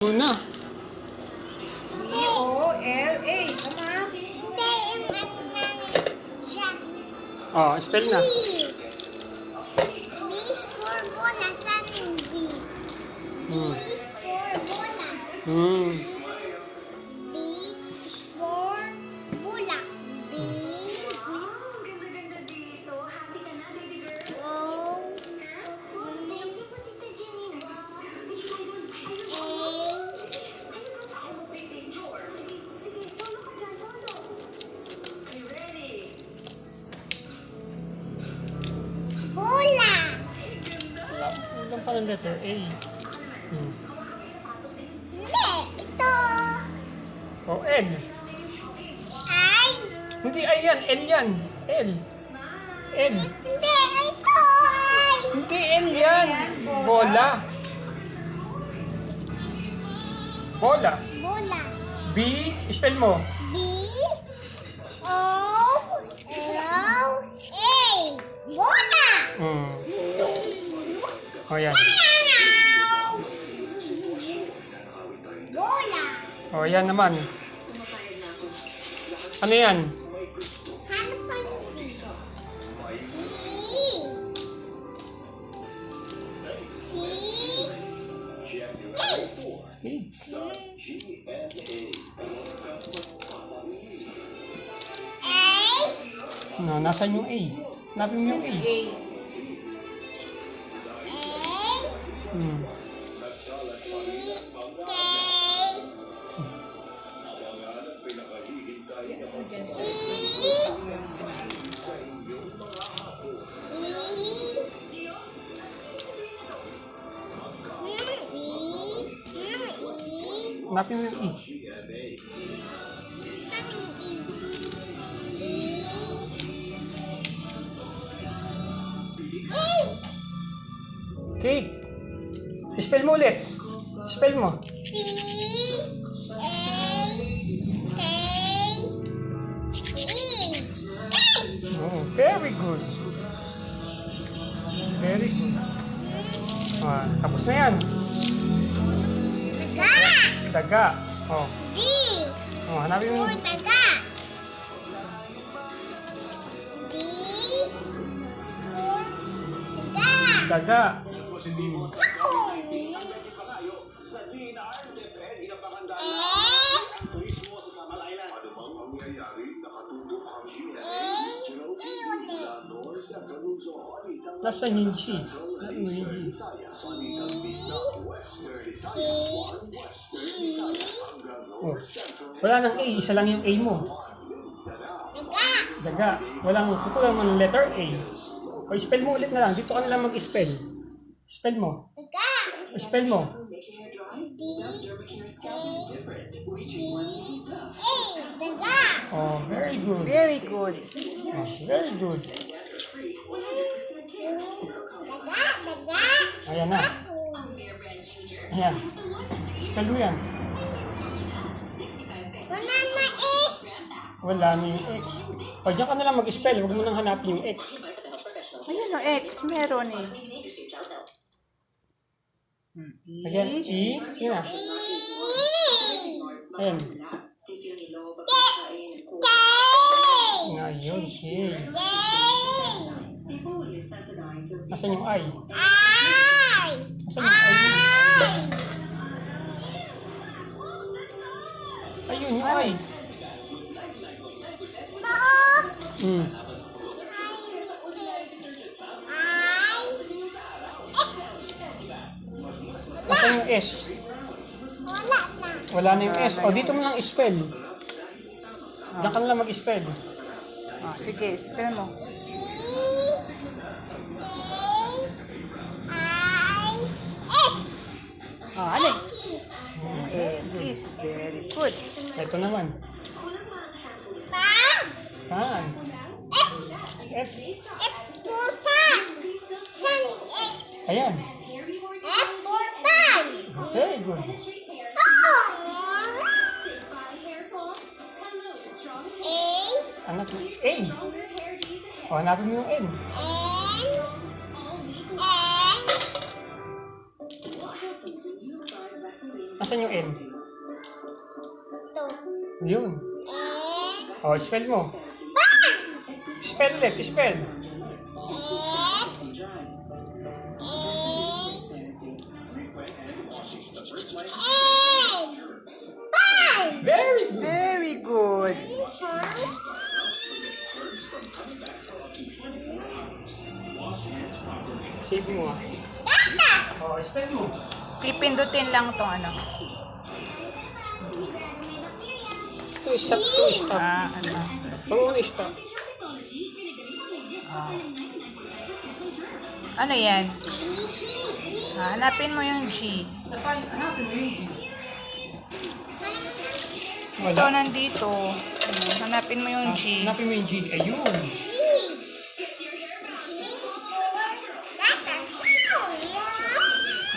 Una. B-O-L-A. Tama? Hindi, yung ano na siya. Oh, spell na. B. B is for bola. Saan yung B? B is for bola. Hmm. B is for bola. B. O. Bola. Wala pa ng letter A. Hmm. Hindi, ito. Oh, L. Ay. Hindi ay yan. L yan. L. L. Hindi, ito. Ay. Hindi L yan. Bola. Bola. Bola. B. Spell mo. B. O. L. A. Bola. Hmm. Oh, yan. Bola. Oh, yan naman. Ano yan? Hanap pa ng C. C. Okay. A. No, nasan yung A? Hanapin mo yung A. A. Hmm. Hanapin mo yung E. Cake. Spell mo ulit. Spell mo. Oh, very good. Very good. Ah, tapos na yan. Daga. Oh. Oh, hanapin mo. Daga. Nasaan yung G? Ano yung G? Oh. Wala nang A. Isa lang yung A mo. Daga. Walang kukulang mo ng letter A. O, spell mo ulit na lang. Dito ka na lang mag-spell. Spell mo. Spell mo. Oh, very good. Very good. Oh, very good. Ayan na. Ayan. Spell mo yan. Wala na yung X. O, dyan ka na lang mag-spell. Huwag mo nang hanapin yung X. Ayan o, X. Meron eh. Ayan. E. Sige na. Ayan. Ngayon. K. Nasaan yung I? Nasaan yung I? Ayun, yung I. Hmm. Nasaan yung S? Wala na yung S. O, dito mo lang spell. Diyan ka na lang mag-spell. Oh, sige, spell mo. Oh, ano? Is very good. Ito naman. Fan. F. Ayan. Very good. Anak yung A. O, hanapin mo yung N. Nasaan yung N? Ito. Yun. O, spell mo. Spell ulit, spell. Very good. Very good. Save mo ah. O, spell mo. Pipindutin lang tong ano. Stop, stop. Ano. Huwag mo na stop. Ano yan? Hanapin mo yung G. Hanapin mo yung G. Ito nandito. Hanapin mo yung G. Hanapin mo yung G. Ayun.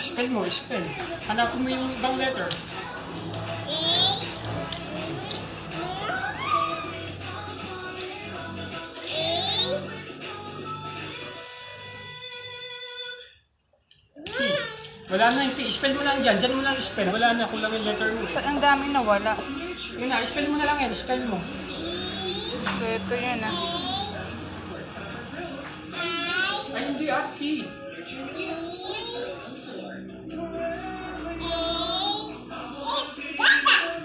Spell mo, spell. Hanapin mo yung ibang letter. T. Wala na yung T. Spell mo lang dyan. Dyan mo lang spell. Wala na. Kulang yung letter mo. Ba't ang daming nawala? Yun na. Spell mo na lang yan. Spell mo. Ito yan ah. Ay, hindi ah. T.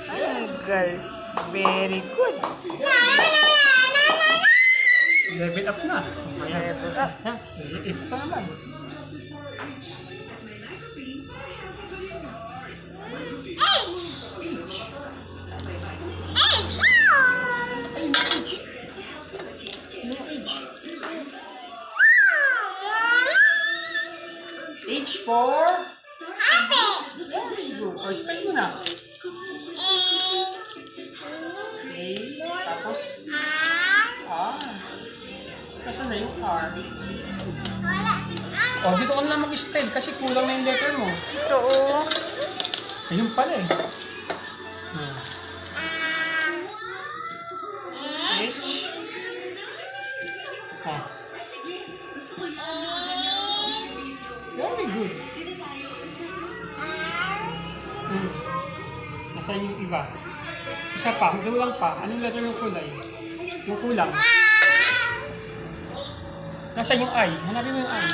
Tanggal. Very good. Level up na. Ayan. Level up. Yan. Ito naman. Ay, no H. No H. H for? Very good. O, spell mo na. A. Tapos? R. Nasaan na yung R? O, dito ka na lang mag-spell kasi kulang na yung letter mo. Ito oh. Ayun pala eh. H. Ah. Very good. Nasaan yung iba? Isa pa, kulang pa. Anong letter yung kulay? Yung kulang. Nasaan yung I? Hanapin mo yung I.